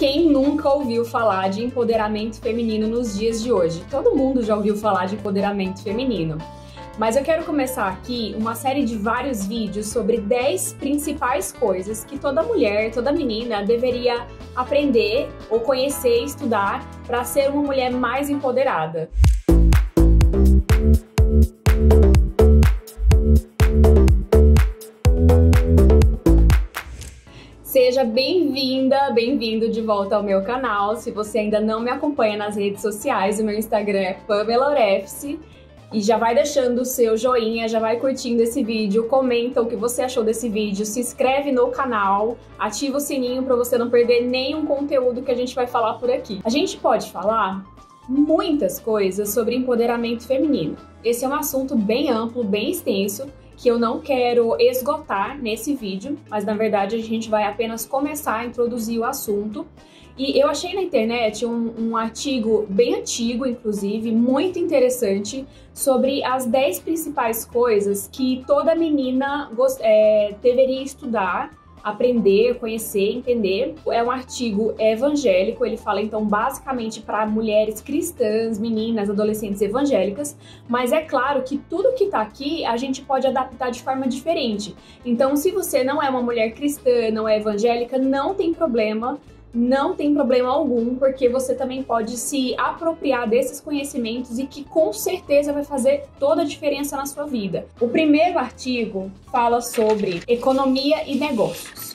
Quem nunca ouviu falar de empoderamento feminino nos dias de hoje? Todo mundo já ouviu falar de empoderamento feminino. Mas eu quero começar aqui uma série de vários vídeos sobre 10 principais coisas que toda mulher, toda menina deveria aprender ou conhecer e estudar para ser uma mulher mais empoderada. Seja bem-vinda, bem-vindo de volta ao meu canal. Se você ainda não me acompanha nas redes sociais, o meu Instagram é Pamela Orefice. E já vai deixando o seu joinha, já vai curtindo esse vídeo, comenta o que você achou desse vídeo, se inscreve no canal, ativa o sininho para você não perder nenhum conteúdo que a gente vai falar por aqui. A gente pode falar muitas coisas sobre empoderamento feminino. Esse é um assunto bem amplo, bem extenso, que eu não quero esgotar nesse vídeo, mas na verdade a gente vai apenas começar a introduzir o assunto. E eu achei na internet um artigo bem antigo, inclusive, muito interessante, sobre as 10 principais coisas que toda menina deveria estudar, aprender, conhecer, entender. É um artigo evangélico, ele fala então basicamente para mulheres cristãs, meninas, adolescentes evangélicas, mas é claro que tudo que tá aqui a gente pode adaptar de forma diferente. Então, se você não é uma mulher cristã, não é evangélica, não tem problema algum, porque você também pode se apropriar desses conhecimentos e que com certeza vai fazer toda a diferença na sua vida. O primeiro artigo fala sobre economia e negócios.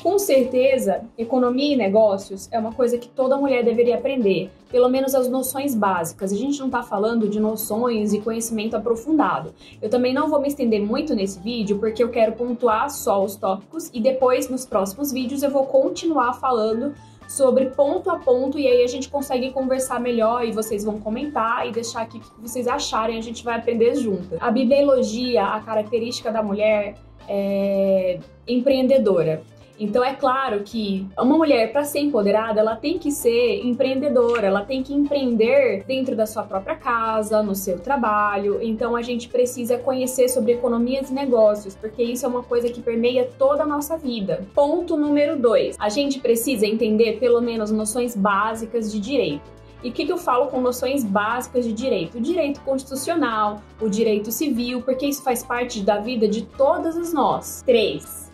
Com certeza, economia e negócios é uma coisa que toda mulher deveria aprender, pelo menos as noções básicas. A gente não está falando de noções e conhecimento aprofundado. Eu também não vou me estender muito nesse vídeo, porque eu quero pontuar só os tópicos e depois, nos próximos vídeos, eu vou continuar falando sobre ponto a ponto e aí a gente consegue conversar melhor e vocês vão comentar e deixar aqui o que vocês acharem, a gente vai aprender junto. A bibliologia, a característica da mulher é empreendedora. Então é claro que uma mulher, para ser empoderada, ela tem que ser empreendedora, ela tem que empreender dentro da sua própria casa, no seu trabalho. Então a gente precisa conhecer sobre economias e negócios, porque isso é uma coisa que permeia toda a nossa vida. Ponto número 2. A gente precisa entender pelo menos noções básicas de direito. E o que eu falo com noções básicas de direito? O direito constitucional, o direito civil, porque isso faz parte da vida de todas as nós. 3.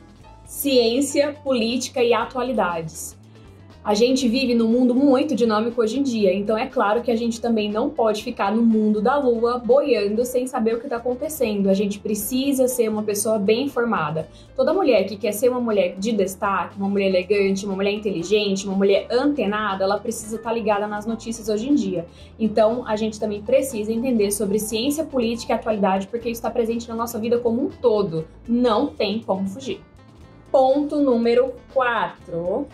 Ciência, política e atualidades. A gente vive num mundo muito dinâmico hoje em dia, então é claro que a gente também não pode ficar no mundo da lua boiando sem saber o que está acontecendo. A gente precisa ser uma pessoa bem informada. Toda mulher que quer ser uma mulher de destaque, uma mulher elegante, uma mulher inteligente, uma mulher antenada, ela precisa estar ligada nas notícias hoje em dia. Então a gente também precisa entender sobre ciência, política e atualidade, porque isso está presente na nossa vida como um todo. Não tem como fugir. Ponto número 4.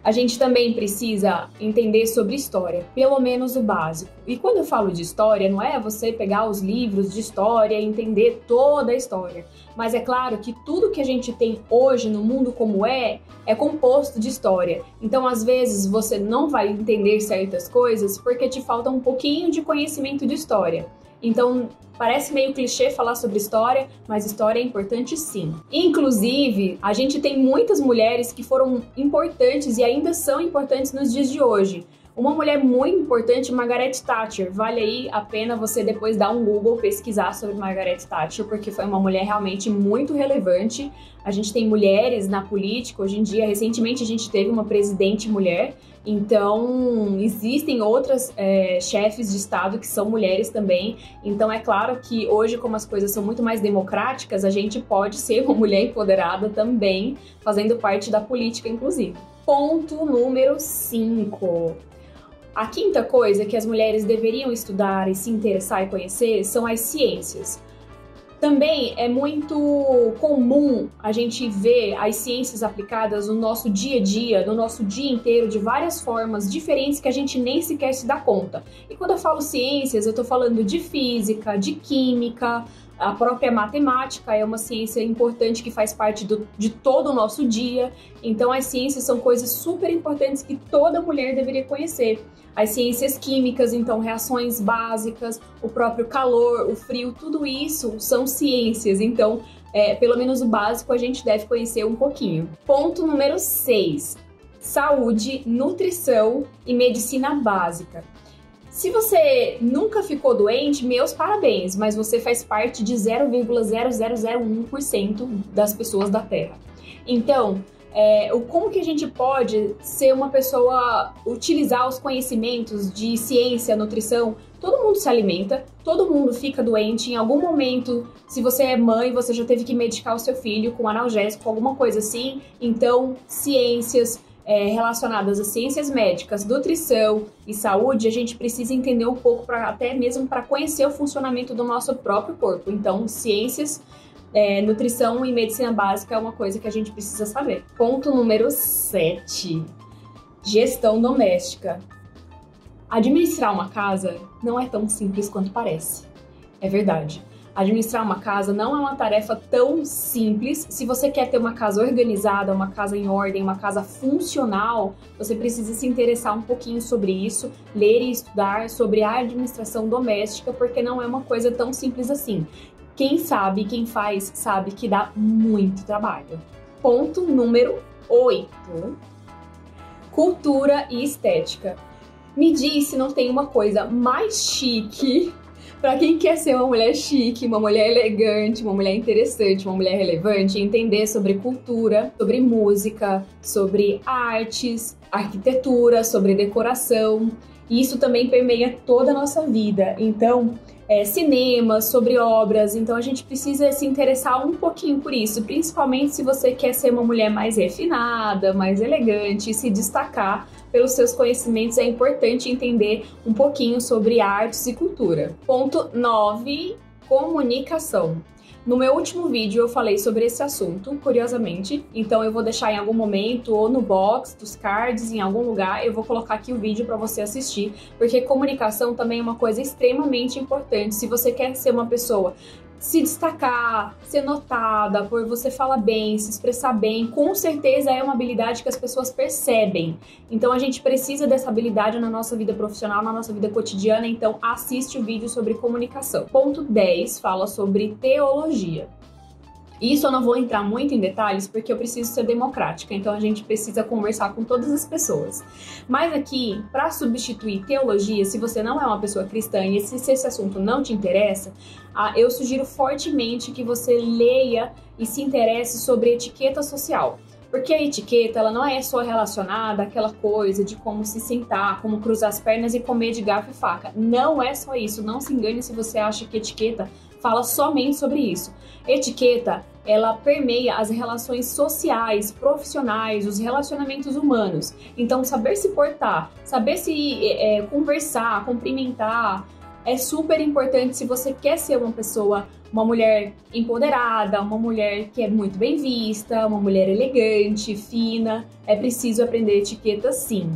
A gente também precisa entender sobre história, pelo menos o básico. E quando eu falo de história, não é você pegar os livros de história e entender toda a história. Mas é claro que tudo que a gente tem hoje no mundo como é composto de história. Então, às vezes, você não vai entender certas coisas porque te falta um pouquinho de conhecimento de história. Então, parece meio clichê falar sobre história, mas história é importante sim. Inclusive, a gente tem muitas mulheres que foram importantes e ainda são importantes nos dias de hoje. Uma mulher muito importante, Margaret Thatcher. Vale aí a pena você depois dar um Google, pesquisar sobre Margaret Thatcher, porque foi uma mulher realmente muito relevante. A gente tem mulheres na política hoje em dia. Recentemente a gente teve uma presidente mulher. Então, existem outras chefes de Estado que são mulheres também. Então, é claro que hoje, como as coisas são muito mais democráticas, a gente pode ser uma mulher empoderada também, fazendo parte da política, inclusive. Ponto número 5. A quinta coisa que as mulheres deveriam estudar e se interessar e conhecer são as ciências. Também é muito comum a gente ver as ciências aplicadas no nosso dia a dia, no nosso dia inteiro, de várias formas diferentes que a gente nem sequer se dá conta. E quando eu falo ciências, eu estou falando de física, de química, a própria matemática é uma ciência importante que faz parte de todo o nosso dia. Então as ciências são coisas super importantes que toda mulher deveria conhecer. As ciências químicas, então reações básicas, o próprio calor, o frio, tudo isso são ciências. Então, pelo menos o básico a gente deve conhecer um pouquinho. Ponto número 6. saúde, nutrição e medicina básica. Se você nunca ficou doente, meus parabéns, mas você faz parte de 0,0001% das pessoas da Terra. Então, como que a gente pode ser uma pessoa, utilizar os conhecimentos de ciência, nutrição? Todo mundo se alimenta, todo mundo fica doente. Em algum momento, se você é mãe, você já teve que medicar o seu filho com analgésico, alguma coisa assim. Então, ciências relacionadas a ciências médicas, nutrição e saúde, a gente precisa entender um pouco, até mesmo para conhecer o funcionamento do nosso próprio corpo. Então, ciências, nutrição e medicina básica é uma coisa que a gente precisa saber. Ponto número 7. Gestão doméstica. Administrar uma casa não é tão simples quanto parece. É verdade. Administrar uma casa não é uma tarefa tão simples. Se você quer ter uma casa organizada, uma casa em ordem, uma casa funcional, você precisa se interessar um pouquinho sobre isso, ler e estudar sobre a administração doméstica, porque não é uma coisa tão simples assim. Quem sabe, quem faz, sabe que dá muito trabalho. Ponto número 8. Cultura e estética. Me diz se não tem uma coisa mais chique para quem quer ser uma mulher chique, uma mulher elegante, uma mulher interessante, uma mulher relevante, entender sobre cultura, sobre música, sobre artes, arquitetura, sobre decoração. E isso também permeia toda a nossa vida. Então, cinema, sobre obras. Então, a gente precisa se interessar um pouquinho por isso, principalmente se você quer ser uma mulher mais refinada, mais elegante e se destacar pelos seus conhecimentos. É importante entender um pouquinho sobre artes e cultura. Ponto 9, comunicação. No meu último vídeo eu falei sobre esse assunto, curiosamente, então eu vou deixar em algum momento ou no box dos cards, em algum lugar, eu vou colocar aqui o vídeo para você assistir, porque comunicação também é uma coisa extremamente importante. Se você quer ser uma pessoa, se destacar, ser notada, por você falar bem, se expressar bem, com certeza é uma habilidade que as pessoas percebem. Então a gente precisa dessa habilidade na nossa vida profissional, na nossa vida cotidiana, então assiste o vídeo sobre comunicação. Ponto 10 fala sobre teologia. Isso eu não vou entrar muito em detalhes porque eu preciso ser democrática, então a gente precisa conversar com todas as pessoas. Mas aqui, para substituir teologia, se você não é uma pessoa cristã e se esse assunto não te interessa, eu sugiro fortemente que você leia e se interesse sobre etiqueta social. Porque a etiqueta, ela não é só relacionada àquela coisa de como se sentar, como cruzar as pernas e comer de garfo e faca. Não é só isso, não se engane se você acha que etiqueta fala somente sobre isso. Etiqueta, ela permeia as relações sociais, profissionais, os relacionamentos humanos. Então, saber se portar, saber se conversar, cumprimentar, é super importante se você quer ser uma pessoa, uma mulher empoderada, uma mulher que é muito bem vista, uma mulher elegante, fina. É preciso aprender etiqueta sim.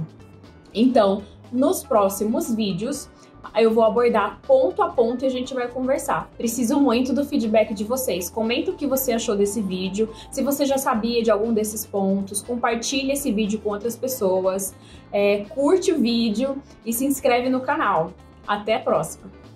Então, nos próximos vídeos, eu vou abordar ponto a ponto e a gente vai conversar. Preciso muito do feedback de vocês. Comenta o que você achou desse vídeo, se você já sabia de algum desses pontos, compartilhe esse vídeo com outras pessoas, curte o vídeo e se inscreve no canal. Até a próxima!